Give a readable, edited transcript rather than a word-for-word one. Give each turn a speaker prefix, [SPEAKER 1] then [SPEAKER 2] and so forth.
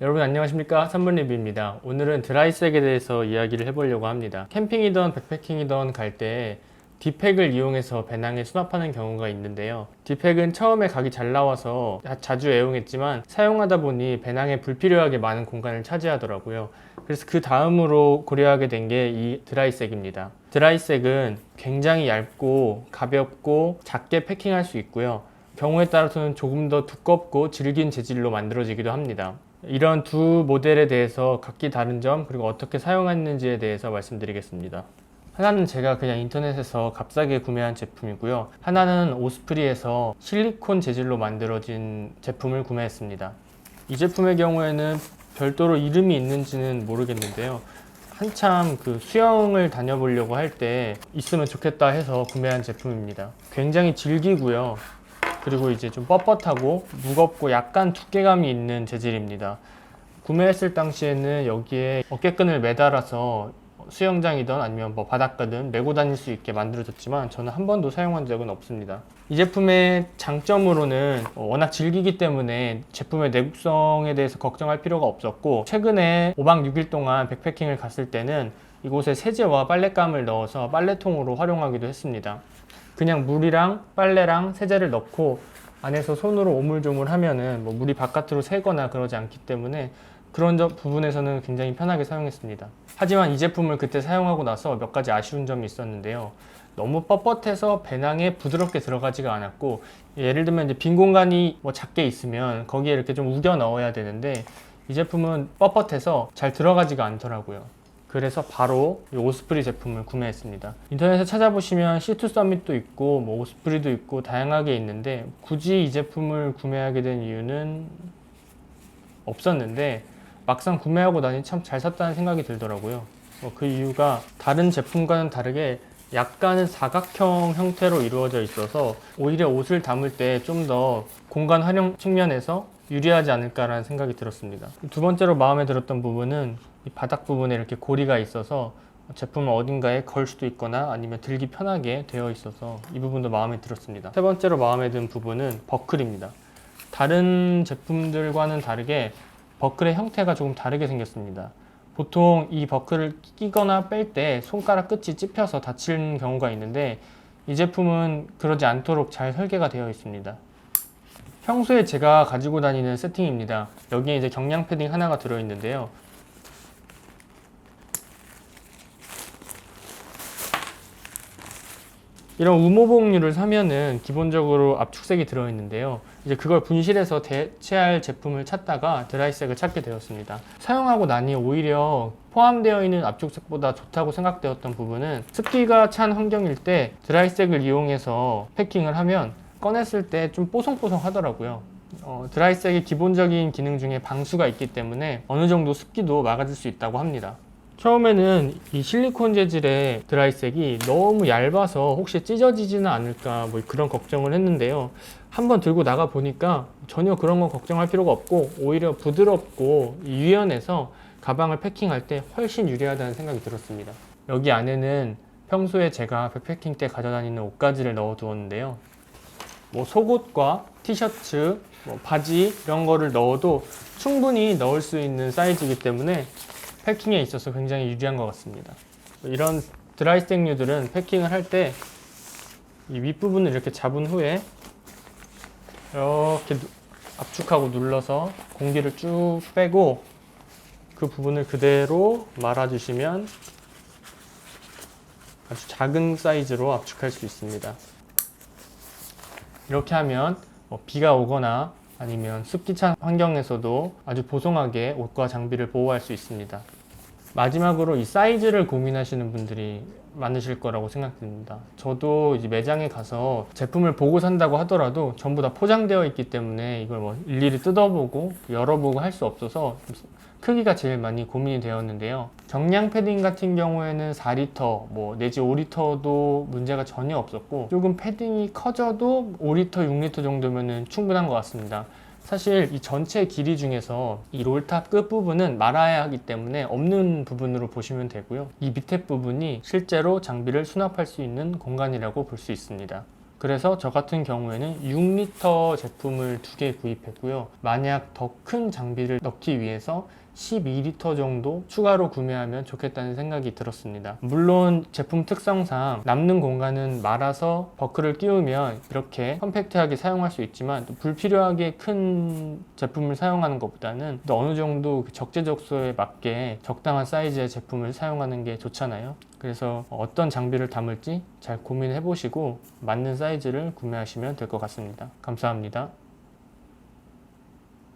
[SPEAKER 1] 여러분 안녕하십니까, 산문리뷰입니다. 오늘은 드라이색에 대해서 이야기를 해보려고 합니다. 캠핑이든 백패킹이든 갈 때 디팩을 이용해서 배낭에 수납하는 경우가 있는데요. 디팩은 처음에 각이 잘 나와서 자주 애용했지만 사용하다 보니 배낭에 불필요하게 많은 공간을 차지하더라고요. 그래서 그 다음으로 고려하게 된 게 이 드라이색입니다. 드라이색은 굉장히 얇고 가볍고 작게 패킹할 수 있고요. 경우에 따라서는 조금 더 두껍고 질긴 재질로 만들어지기도 합니다. 이런 두 모델에 대해서 각기 다른 점, 그리고 어떻게 사용했는지에 대해서 말씀드리겠습니다. 하나는 제가 그냥 인터넷에서 값싸게 구매한 제품이고요. 하나는 오스프리에서 실리콘 재질로 만들어진 제품을 구매했습니다. 이 제품의 경우에는 별도로 이름이 있는지는 모르겠는데요. 한참 수영을 다녀보려고 할 때 있으면 좋겠다 해서 구매한 제품입니다. 굉장히 질기고요. 그리고 이제 좀 뻣뻣하고 무겁고 약간 두께감이 있는 재질입니다. 구매했을 당시에는 여기에 어깨끈을 매달아서 수영장이든 아니면 바닷가든 메고 다닐 수 있게 만들어졌지만 저는 한 번도 사용한 적은 없습니다. 이 제품의 장점으로는 워낙 질기기 때문에 제품의 내구성에 대해서 걱정할 필요가 없었고, 최근에 5박 6일 동안 백패킹을 갔을 때는 이곳에 세제와 빨랫감을 넣어서 빨래통으로 활용하기도 했습니다. 그냥 물이랑 빨래랑 세제를 넣고 안에서 손으로 오물조물 하면은 물이 바깥으로 새거나 그러지 않기 때문에 그런 부분에서는 굉장히 편하게 사용했습니다. 하지만 이 제품을 그때 사용하고 나서 몇 가지 아쉬운 점이 있었는데요. 너무 뻣뻣해서 배낭에 부드럽게 들어가지가 않았고, 예를 들면 이제 빈 공간이 작게 있으면 거기에 이렇게 좀 우겨 넣어야 되는데 이 제품은 뻣뻣해서 잘 들어가지가 않더라고요. 그래서 바로 이 오스프리 제품을 구매했습니다. 인터넷에 찾아보시면 C2 서밋도 있고 오스프리도 있고 다양하게 있는데 굳이 이 제품을 구매하게 된 이유는 없었는데 막상 구매하고 나니 참 잘 샀다는 생각이 들더라고요. 그 이유가 다른 제품과는 다르게 약간은 사각형 형태로 이루어져 있어서 오히려 옷을 담을 때 좀 더 공간 활용 측면에서 유리하지 않을까라는 생각이 들었습니다. 두 번째로 마음에 들었던 부분은 이 바닥 부분에 이렇게 고리가 있어서 제품을 어딘가에 걸 수도 있거나 아니면 들기 편하게 되어 있어서 이 부분도 마음에 들었습니다. 세 번째로 마음에 든 부분은 버클입니다. 다른 제품들과는 다르게 버클의 형태가 조금 다르게 생겼습니다. 보통 이 버클을 끼거나 뺄 때 손가락 끝이 찝혀서 다치는 경우가 있는데 이 제품은 그러지 않도록 잘 설계가 되어 있습니다. 평소에 제가 가지고 다니는 세팅입니다. 여기에 이제 경량 패딩 하나가 들어있는데요. 이런 우모봉류를 사면은 기본적으로 압축색이 들어있는데요. 이제 그걸 분실해서 대체할 제품을 찾다가 드라이색을 찾게 되었습니다. 사용하고 나니 오히려 포함되어 있는 압축색보다 좋다고 생각되었던 부분은 습기가 찬 환경일 때 드라이색을 이용해서 패킹을 하면 꺼냈을 때 좀 뽀송뽀송 하더라고요. 드라이색의 기본적인 기능 중에 방수가 있기 때문에 어느 정도 습기도 막아줄 수 있다고 합니다. 처음에는 이 실리콘 재질의 드라이색이 너무 얇아서 혹시 찢어지지는 않을까 그런 걱정을 했는데요. 한번 들고 나가 보니까 전혀 그런 건 걱정할 필요가 없고 오히려 부드럽고 유연해서 가방을 패킹할 때 훨씬 유리하다는 생각이 들었습니다. 여기 안에는 평소에 제가 백패킹 때 가져다니는 옷가지를 넣어 두었는데요. 속옷과 티셔츠, 바지 이런 거를 넣어도 충분히 넣을 수 있는 사이즈이기 때문에 패킹에 있어서 굉장히 유리한 것 같습니다. 이런 드라이색류들은 패킹을 할 때 이 윗부분을 이렇게 잡은 후에 이렇게 압축하고 눌러서 공기를 쭉 빼고 그 부분을 그대로 말아주시면 아주 작은 사이즈로 압축할 수 있습니다. 이렇게 하면 비가 오거나 아니면 습기 찬 환경에서도 아주 보송하게 옷과 장비를 보호할 수 있습니다. 마지막으로 이 사이즈를 고민하시는 분들이 많으실 거라고 생각됩니다. 저도 이제 매장에 가서 제품을 보고 산다고 하더라도 전부 다 포장되어 있기 때문에 이걸 일일이 뜯어보고 열어보고 할 수 없어서 크기가 제일 많이 고민이 되었는데요. 경량 패딩 같은 경우에는 4리터 내지 5리터도 문제가 전혀 없었고, 조금 패딩이 커져도 5리터, 6리터 정도면 충분한 것 같습니다. 사실 이 전체 길이 중에서 이 롤탑 끝부분은 말아야 하기 때문에 없는 부분으로 보시면 되고요. 이 밑에 부분이 실제로 장비를 수납할 수 있는 공간이라고 볼 수 있습니다. 그래서 저 같은 경우에는 6리터 제품을 2개 구입했고요. 만약 더 큰 장비를 넣기 위해서 12리터 정도 추가로 구매하면 좋겠다는 생각이 들었습니다. 물론 제품 특성상 남는 공간은 말아서 버클을 끼우면 이렇게 컴팩트하게 사용할 수 있지만 또 불필요하게 큰 제품을 사용하는 것보다는 또 어느 정도 적재적소에 맞게 적당한 사이즈의 제품을 사용하는 게 좋잖아요. 그래서 어떤 장비를 담을지 잘 고민해 보시고 맞는 사이즈를 구매하시면 될 것 같습니다. 감사합니다.